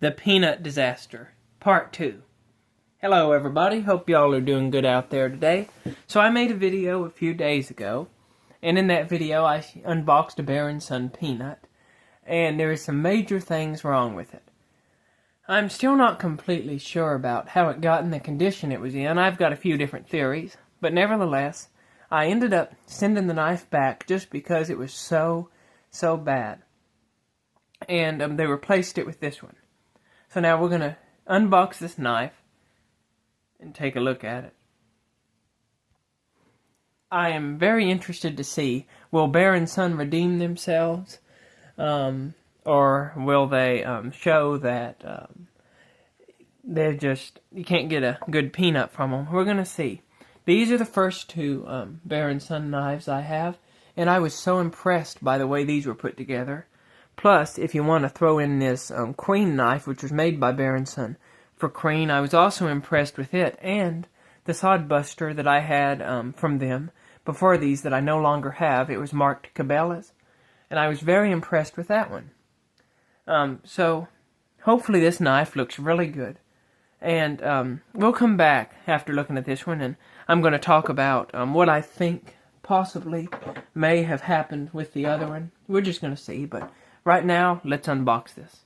The Peanut Disaster, Part 2. Hello everybody, hope y'all are doing good out there today. So I made a video a few days ago, and in that video I unboxed a Bear & Son peanut, and there is some major things wrong with it. I'm still not completely sure about how it got in the condition it was in. I've got a few different theories, but nevertheless, I ended up sending the knife back just because it was so bad. And they replaced it with this one. So now we're going to unbox this knife and take a look at it. I am very interested to see, will Bear & Son redeem themselves? Or will they show that they're just, you can't get a good peanut from them? We're going to see. These are the first two Bear & Son knives I have, and I was so impressed by the way these were put together. Plus, if you want to throw in this Queen knife, which was made by Bear & Son for Queen, I was also impressed with it, and the Sodbuster that I had from them before these that I no longer have. It was marked Cabela's, and I was very impressed with that one. So, hopefully this knife looks really good, and we'll come back after looking at this one, and I'm going to talk about what I think possibly may have happened with the other one. We're just going to see, but right now, let's unbox this.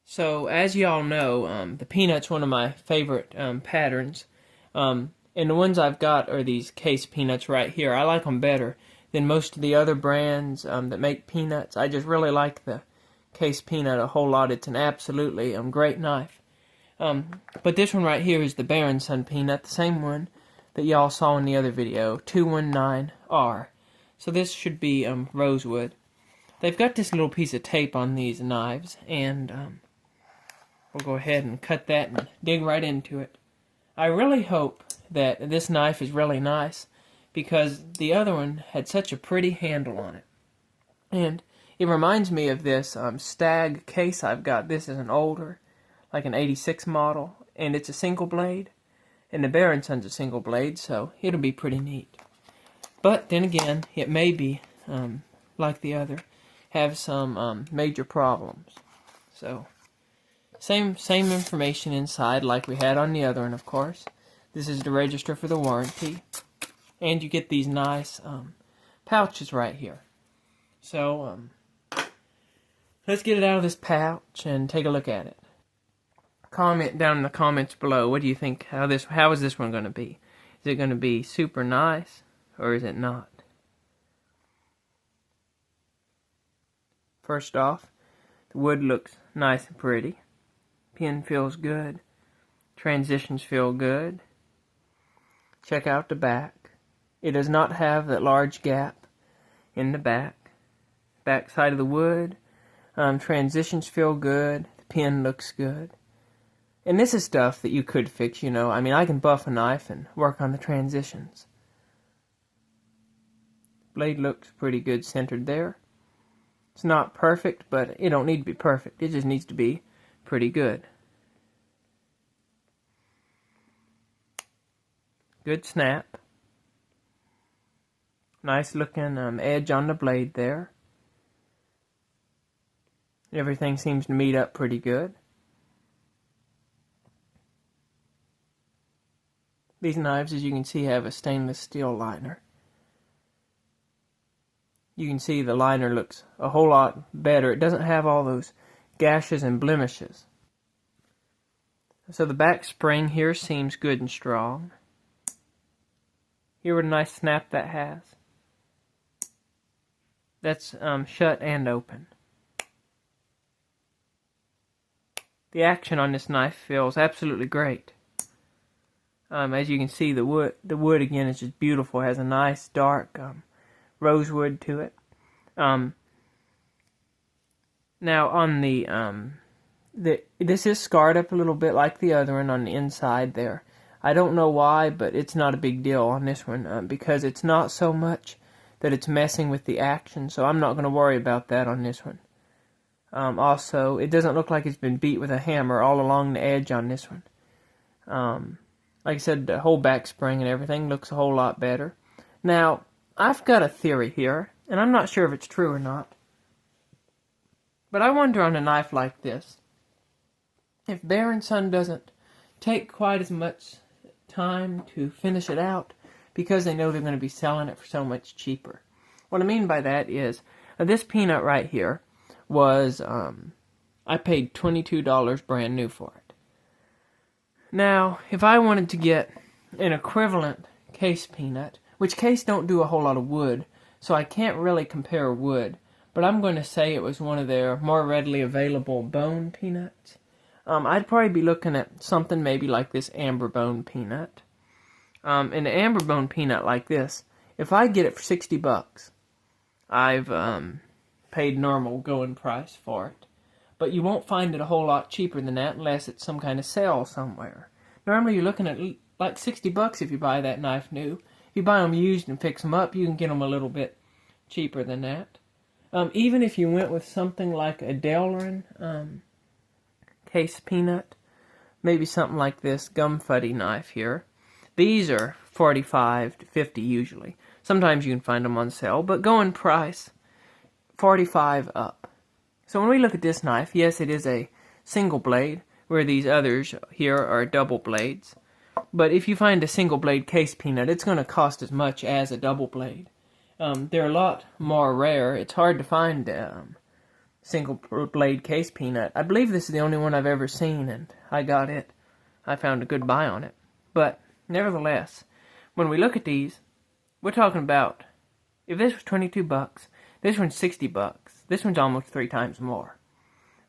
So, as y'all know, the peanut's one of my favorite patterns, and the ones I've got are these case peanuts right here. I like them better than most of the other brands that make peanuts. I just really like the case peanut a whole lot. It's an absolutely great knife. But this one right here is the Bear & Son peanut, the same one that y'all saw in the other video, 219R. So this should be rosewood. They've got this little piece of tape on these knives, and we'll go ahead and cut that and dig right into it. I really hope that this knife is really nice, because the other one had such a pretty handle on it. And it reminds me of this Stag case I've got. This is an older, like an 86 model, and it's a single blade, and the Bear & Son's a single blade, so it'll be pretty neat. But then again, it may be, like the other, have some major problems. So, same information inside like we had on the other one, of course. This is the register for the warranty, and you get these nice pouches right here. So, let's get it out of this pouch and take a look at it. Comment down in the comments below. What do you think? How is this one going to be? Is it going to be super nice, or is it not? First off, the wood looks nice and pretty. Pen feels good. Transitions feel good. Check out the back. It does not have that large gap in the back. Back side of the wood. Transitions feel good. The pen looks good. And this is stuff that you could fix, you know. I mean, I can buff a knife and work on the transitions. Blade looks pretty good centered there. It's not perfect, but it don't need to be perfect. It just needs to be pretty good. Good snap. Nice looking edge on the blade there. Everything seems to meet up pretty good. These knives, as you can see, have a stainless steel liner. You can see the liner looks a whole lot better. It doesn't have all those gashes and blemishes. So the back spring here seems good and strong. Here what a nice snap that has. That's shut and open. The action on this knife feels absolutely great. As you can see, the wood again is just beautiful. It has a nice dark rosewood to it. Now on this is scarred up a little bit like the other one on the inside there. I don't know why, but it's not a big deal on this one because it's not so much that it's messing with the action, so I'm not going to worry about that on this one. Also, it doesn't look like it's been beat with a hammer all along the edge on this one. Like I said, the whole back spring and everything looks a whole lot better. Now, I've got a theory here, and I'm not sure if it's true or not. But I wonder on a knife like this, if Bear & Son doesn't take quite as much time to finish it out because they know they're going to be selling it for so much cheaper. What I mean by that is, this peanut right here was, I paid $22 brand new for it. Now, if I wanted to get an equivalent case peanut, which case don't do a whole lot of wood, so I can't really compare wood, but I'm going to say it was one of their more readily available bone peanuts. I'd probably be looking at something maybe like this amber bone peanut. An amber bone peanut like this, if I get it for $60, I've paid normal going price for it. But you won't find it a whole lot cheaper than that unless it's some kind of sale somewhere. Normally you're looking at like $60 if you buy that knife new. If you buy them used and fix them up, you can get them a little bit cheaper than that. Even if you went with something like a Delrin case peanut, maybe something like this gum fuddy knife here. These are $45 to $50 usually. Sometimes you can find them on sale, but going price, $45 up. So when we look at this knife, yes, it is a single blade, where these others here are double blades. But if you find a single blade case peanut, it's going to cost as much as a double blade. They're a lot more rare. It's hard to find single blade case peanut. I believe this is the only one I've ever seen, and I got it. I found a good buy on it. But nevertheless, when we look at these, we're talking about, if this was $22, this one's $60. This one's almost 3 times more.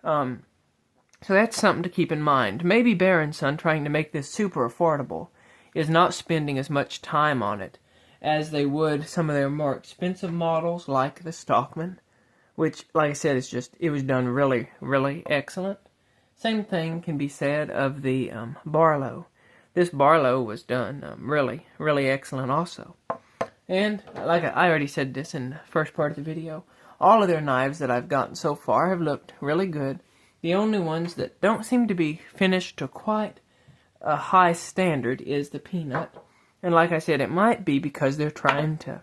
So that's something to keep in mind. Maybe Bear & Son, trying to make this super affordable, is not spending as much time on it as they would some of their more expensive models, like the Stockman, which, like I said, it was done really, really excellent. Same thing can be said of the Barlow. This Barlow was done really, really excellent also. And, like I already said this in the first part of the video, all of their knives that I've gotten so far have looked really good. The only ones that don't seem to be finished to quite a high standard is the peanut. And like I said, it might be because they're trying to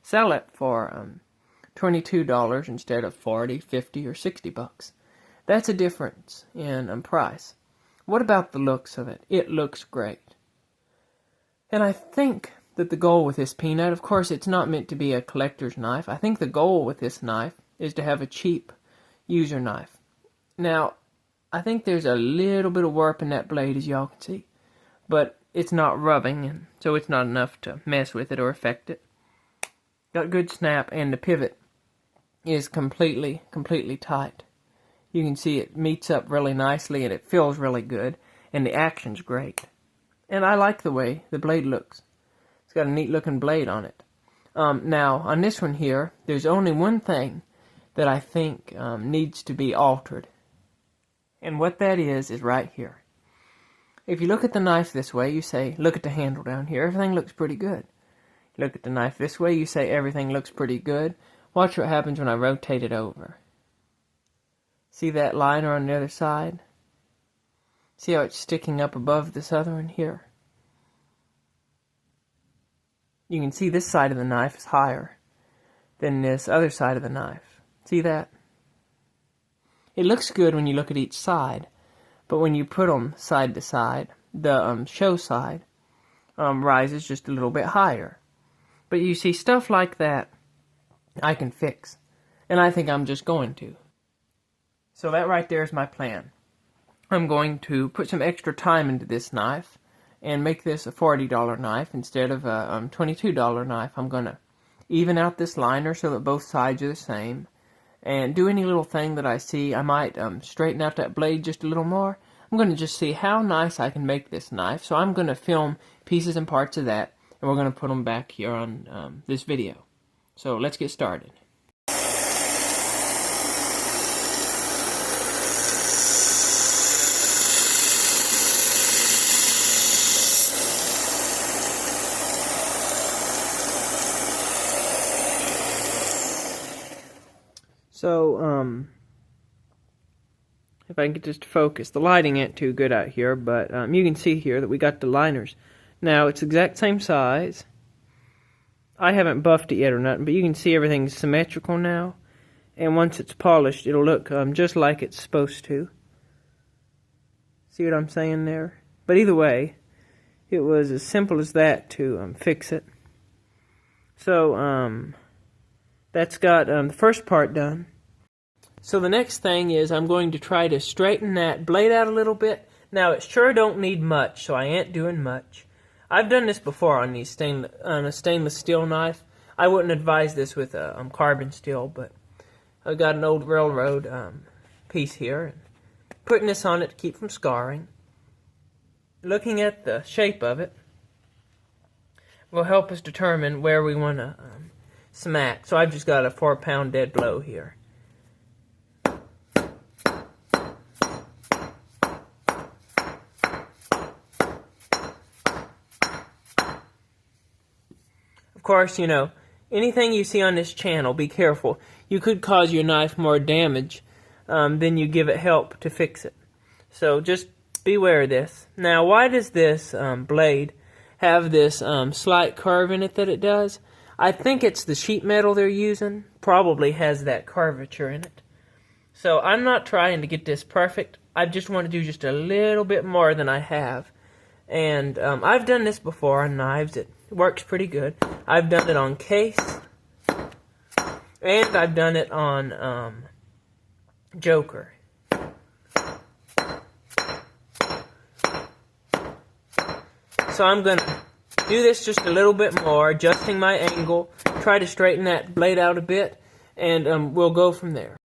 sell it for $22 instead of $40, $50, or $60. That's a difference in price. What about the looks of it? It looks great. And I think that the goal with this peanut, of course it's not meant to be a collector's knife. I think the goal with this knife is to have a cheap user knife. Now, I think there's a little bit of warp in that blade, as y'all can see, but it's not rubbing, and so it's not enough to mess with it or affect it. Got good snap, and the pivot is completely tight. You can see it meets up really nicely, and it feels really good, and the action's great. And I like the way the blade looks. It's got a neat looking blade on it. Now, on this one here, there's only one thing that I think needs to be altered. And what that is right here. If you look at the knife this way, you say, look at the handle down here, everything looks pretty good. Look at the knife this way, you say everything looks pretty good. Watch what happens when I rotate it over. See that liner on the other side? See how it's sticking up above this other one here? You can see this side of the knife is higher than this other side of the knife. See that? It looks good when you look at each side, but when you put them side to side, the show side rises just a little bit higher. But you see, stuff like that I can fix, and I think I'm just going to. So that right there is my plan. I'm going to put some extra time into this knife and make this a $40 knife instead of a $22 knife. I'm going to even out this liner so that both sides are the same. And do any little thing that I see. I might straighten out that blade just a little more. I'm going to just see how nice I can make this knife. So I'm going to film pieces and parts of that, and we're going to put them back here on this video. So let's get started. So, if I can get this to focus, the lighting ain't too good out here, but you can see here that we got the liners. Now, it's the exact same size. I haven't buffed it yet or nothing, but you can see everything's symmetrical now. And once it's polished, it'll look just like it's supposed to. See what I'm saying there? But either way, it was as simple as that to fix it. So that's got the first part done. So the next thing is I'm going to try to straighten that blade out a little bit. Now it sure don't need much, so I ain't doing much. I've done this before on these on a stainless steel knife. I wouldn't advise this with carbon steel, but I've got an old railroad piece here. And putting this on it to keep from scarring. Looking at the shape of it will help us determine where we want to smack. So I've just got a 4-pound dead blow here. Of course, you know, anything you see on this channel, be careful. You could cause your knife more damage than you give it help to fix it. So just beware of this. Now, why does this blade have this slight curve in it that it does? I think it's the sheet metal they're using. Probably has that curvature in it. So I'm not trying to get this perfect. I just want to do just a little bit more than I have. And I've done this before on knives. It works pretty good. I've done it on case. And I've done it on Joker. So I'm going to do this just a little bit more, adjusting my angle, try to straighten that blade out a bit, and we'll go from there.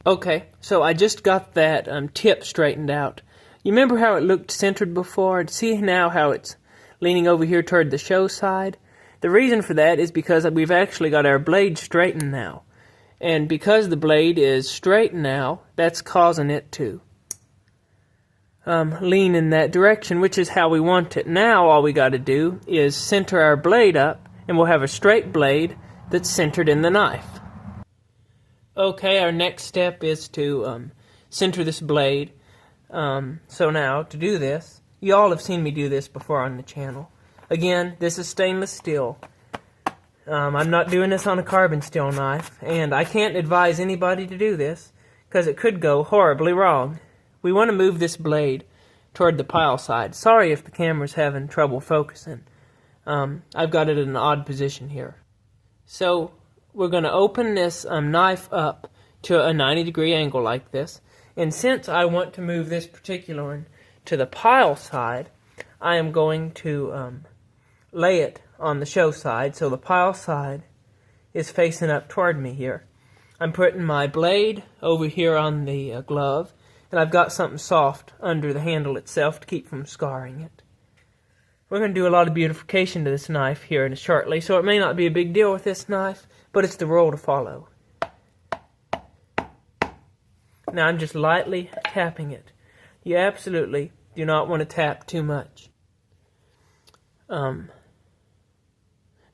Okay, so I just got that tip straightened out. You remember how it looked centered before? See now how it's leaning over here toward the show side? The reason for that is because we've actually got our blade straightened now. And because the blade is straight now, that's causing it to lean in that direction, which is how we want it. Now all we got to do is center our blade up, and we'll have a straight blade that's centered in the knife. Okay, our next step is to center this blade. So now, to do this, you all have seen me do this before on the channel. Again, this is stainless steel. I'm not doing this on a carbon steel knife, and I can't advise anybody to do this, because it could go horribly wrong. We want to move this blade toward the pile side. Sorry if the camera's having trouble focusing. I've got it in an odd position here. So we're going to open this knife up to a 90-degree angle like this. And since I want to move this particular one to the pile side, I am going to lay it on the show side. So the pile side is facing up toward me here. I'm putting my blade over here on the glove. And I've got something soft under the handle itself to keep from scarring it. We're going to do a lot of beautification to this knife here in shortly, so it may not be a big deal with this knife, but it's the rule to follow. Now I'm just lightly tapping it. You absolutely do not want to tap too much.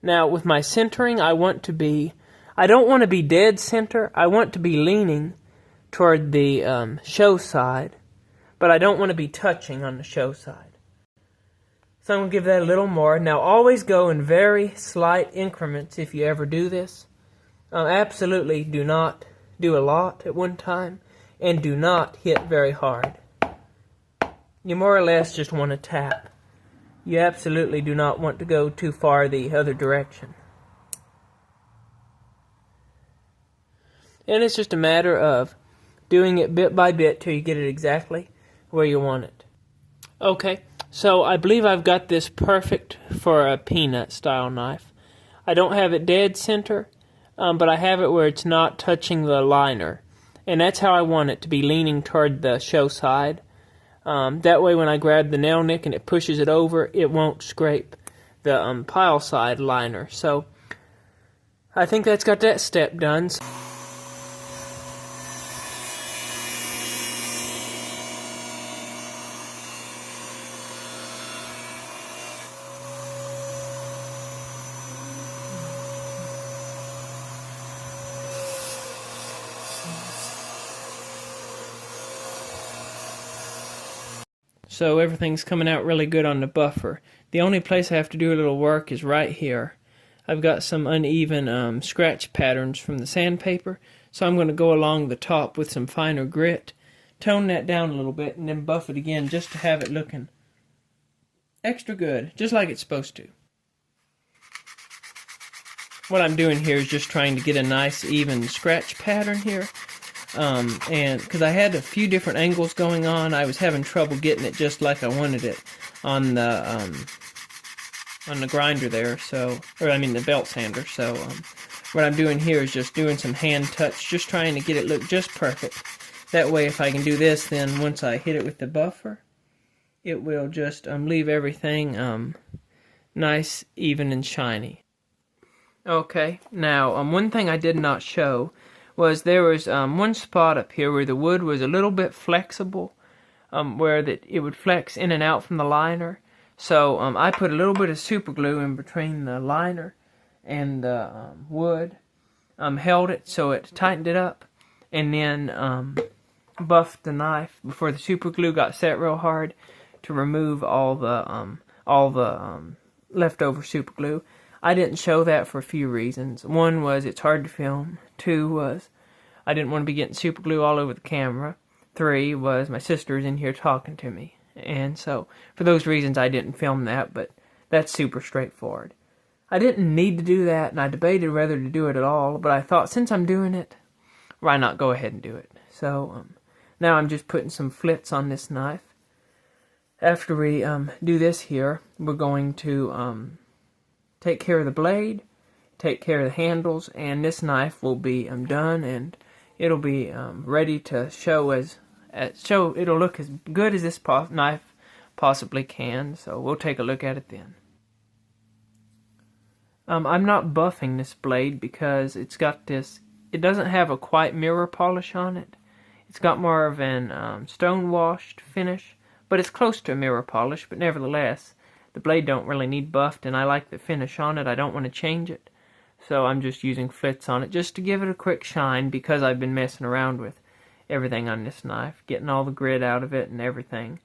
Now with my centering, I don't want to be dead center. I want to be leaning toward the show side, but I don't want to be touching on the show side. So I'm going to give that a little more. Now always go in very slight increments if you ever do this. Absolutely do not do a lot at one time, and do not hit very hard. You more or less just want to tap. You absolutely do not want to go too far the other direction. And it's just a matter of doing it bit by bit till you get it exactly where you want it. Okay, so I believe I've got this perfect for a peanut style knife. I don't have it dead center, but I have it where it's not touching the liner. And that's how I want it to be, leaning toward the show side. That way when I grab the nail nick and it pushes it over, it won't scrape the pile side liner. So I think that's got that step done. So everything's coming out really good on the buffer. The only place I have to do a little work is right here. I've got some uneven scratch patterns from the sandpaper, so I'm going to go along the top with some finer grit tone that down a little bit and then buff it again just to have it looking extra good, just like it's supposed to. What I'm doing here is just trying to get a nice even scratch pattern here. And because I had a few different angles going on, I was having trouble getting it just like I wanted it on the grinder there. So, or I mean the belt sander. So, what I'm doing here is just doing some hand touch, just trying to get it look just perfect. That way, if I can do this, then once I hit it with the buffer, it will just leave everything nice, even, and shiny. Okay, now one thing I did not show was there was one spot up here where the wood was a little bit flexible, where that it would flex in and out from the liner. So I put a little bit of super glue in between the liner and the wood, held it so it tightened it up, and then buffed the knife before the super glue got set real hard to remove all the leftover super glue. I didn't show that for a few reasons. One was it's hard to film. Two was I didn't want to be getting super glue all over the camera. Three was my sister's in here talking to me. And so, for those reasons, I didn't film that, but that's super straightforward. I didn't need to do that, and I debated whether to do it at all, but I thought since I'm doing it, why not go ahead and do it? So, now I'm just putting some flits on this knife. After we do this here, we're going to take care of the blade, take care of the handles, and this knife will be done, and it'll be ready to show it'll look as good as this knife possibly can. So we'll take a look at it then. I'm not buffing this blade because it doesn't have a quite mirror polish on it. It's got more of an stone washed finish, but it's close to a mirror polish. But nevertheless, the blade don't really need buffed, and I like the finish on it. I don't want to change it. So I'm just using flits on it just to give it a quick shine, because I've been messing around with everything on this knife, getting all the grit out of it and everything.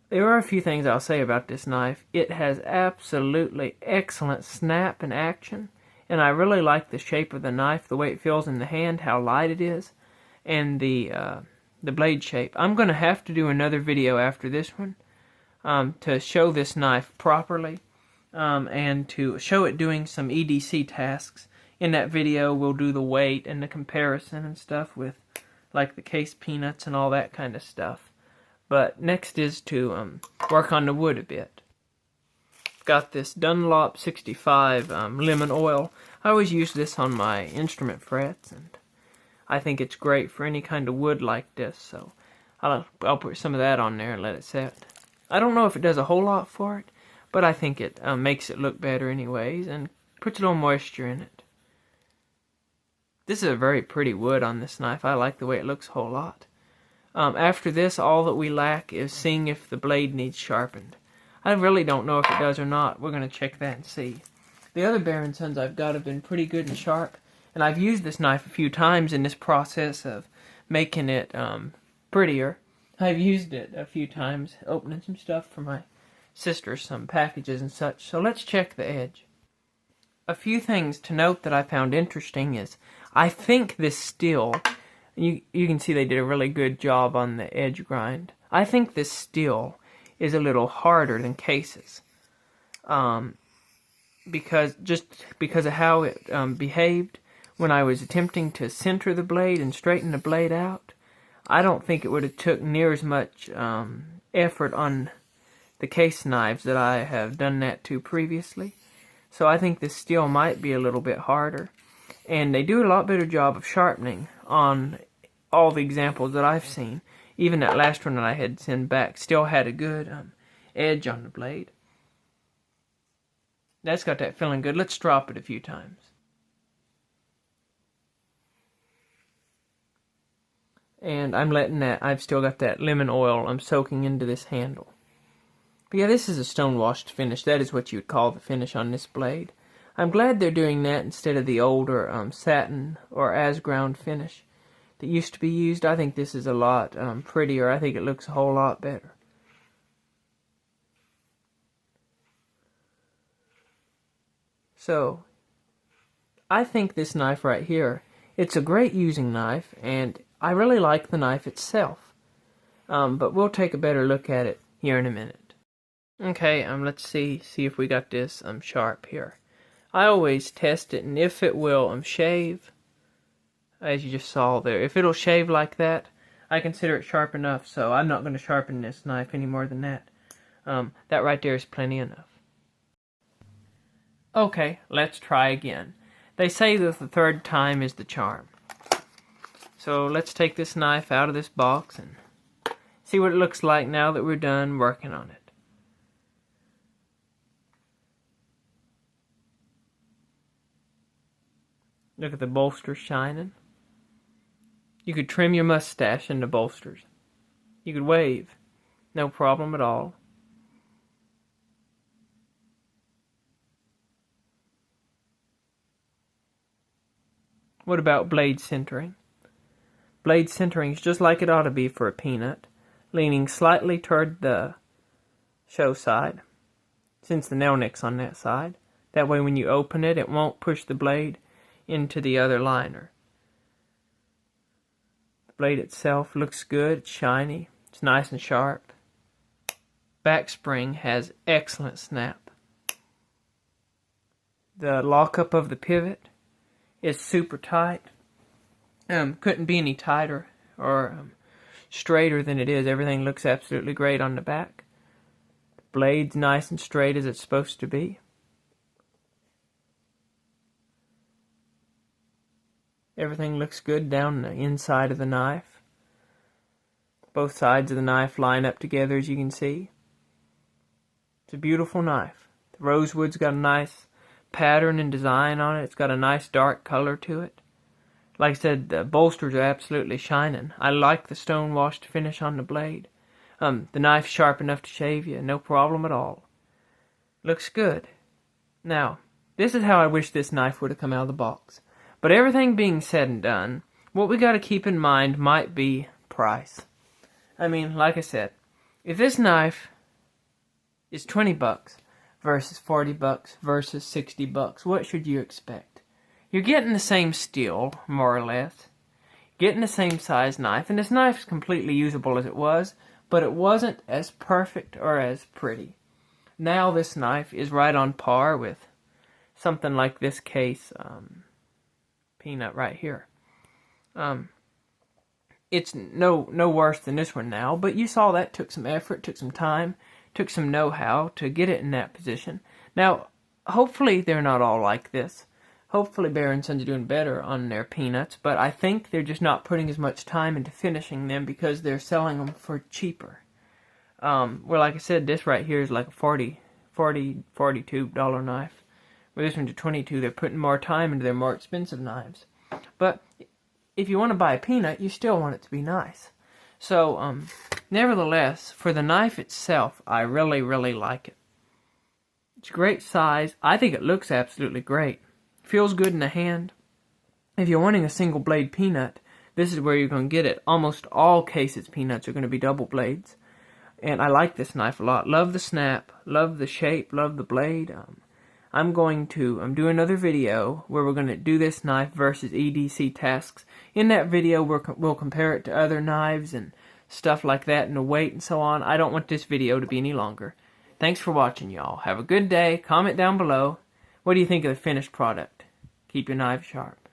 There are a few things I'll say about this knife. It has absolutely excellent snap and action, and I really like the shape of the knife, the way it feels in the hand, how light it is, and the blade shape. I'm going to have to do another video after this one to show this knife properly, and to show it doing some EDC tasks. In that video, we'll do the weight and the comparison and stuff with, like, the case peanuts and all that kind of stuff. But next is to work on the wood a bit. Got this Dunlop 65 lemon oil. I always use this on my instrument frets, and I think it's great for any kind of wood like this. So I'll put some of that on there and let it set. I don't know if it does a whole lot for it, but I think it makes it look better anyways, and puts a little moisture in it. This is a very pretty wood on this knife. I like the way it looks a whole lot. After this, all that we lack is seeing if the blade needs sharpened. I really don't know if it does or not. We're going to check that and see. The other Bear & Sons I've got have been pretty good and sharp, and I've used this knife a few times in this process of making it prettier. I've used it a few times opening some stuff for my sister, some packages and such. So let's check the edge. A few things to note that I found interesting is I think this steel, you can see they did a really good job on the edge grind. I think this steel is a little harder than cases, because of how it behaved when I was attempting to center the blade and straighten the blade out. I don't think it would have took near as much effort on the case knives that I have done that to previously. So I think this steel might be a little bit harder. And they do a lot better job of sharpening on all the examples that I've seen. Even that last one that I had sent back still had a good edge on the blade. That's got that feeling good. Let's drop it a few times. And I'm letting that, I've still got that lemon oil I'm soaking into this handle. But yeah, this is a stone washed finish. That is what you would call the finish on this blade. I'm glad they're doing that instead of the older satin or as ground finish that used to be used. I think this is a lot prettier. I think it looks a whole lot better. So, I think this knife right here, it's a great using knife, and I really like the knife itself, but we'll take a better look at it here in a minute. Okay, let's see if we got this sharp here. I always test it, and if it will shave, as you just saw there, if it'll shave like that, I consider it sharp enough, so I'm not going to sharpen this knife any more than that. That right there is plenty enough. Okay, let's try again. They say that the third time is the charm. So let's take this knife out of this box and see what it looks like now that we're done working on it. Look at the bolsters shining. You could trim your mustache in the bolsters. You could wave. No problem at all. What about blade centering? Blade centering is just like it ought to be for a peanut, leaning slightly toward the show side, since the nail nick's on that side. That way when you open it, it won't push the blade into the other liner. The blade itself looks good, it's shiny, it's nice and sharp. Back spring has excellent snap. The lockup of the pivot is super tight. Couldn't be any tighter or straighter than it is. Everything looks absolutely great on the back. The blade's nice and straight as it's supposed to be. Everything looks good down the inside of the knife. Both sides of the knife line up together, as you can see. It's a beautiful knife. The rosewood's got a nice pattern and design on it. It's got a nice dark color to it. Like I said, the bolsters are absolutely shining. I like the stone washed finish on the blade. The knife's sharp enough to shave you, no problem at all. Looks good. Now, this is how I wish this knife would have come out of the box. But everything being said and done, what we got to keep in mind might be price. I mean, like I said, if this knife is 20 bucks versus 40 bucks versus 60 bucks, what should you expect? You're getting the same steel, more or less. Getting the same size knife, and this knife's completely usable as it was, but it wasn't as perfect or as pretty. Now this knife is right on par with something like this case, peanut right here. It's no worse than this one now, but you saw that took some effort, took some time, took some know-how to get it in that position. Now, hopefully they're not all like this. Hopefully Bear & Sons are doing better on their peanuts, but I think they're just not putting as much time into finishing them because they're selling them for cheaper. Well, like I said, this right here is like a $42 knife. Where this one's a $22, they're putting more time into their more expensive knives. But if you want to buy a peanut, you still want it to be nice. So, nevertheless, for the knife itself, I really, really like it. It's a great size. I think it looks absolutely great. Feels good in the hand. If you're wanting a single blade peanut, this is where you're going to get it. Almost all cases peanuts are going to be double blades. And I like this knife a lot. Love the snap, love the shape, love the blade. I'm going to do another video where we're going to do this knife versus EDC tasks. In that video, we'll compare it to other knives and stuff like that and the weight and so on. I don't want this video to be any longer. Thanks for watching, y'all. Have a good day. Comment down below. What do you think of the finished product? Keep your knives sharp.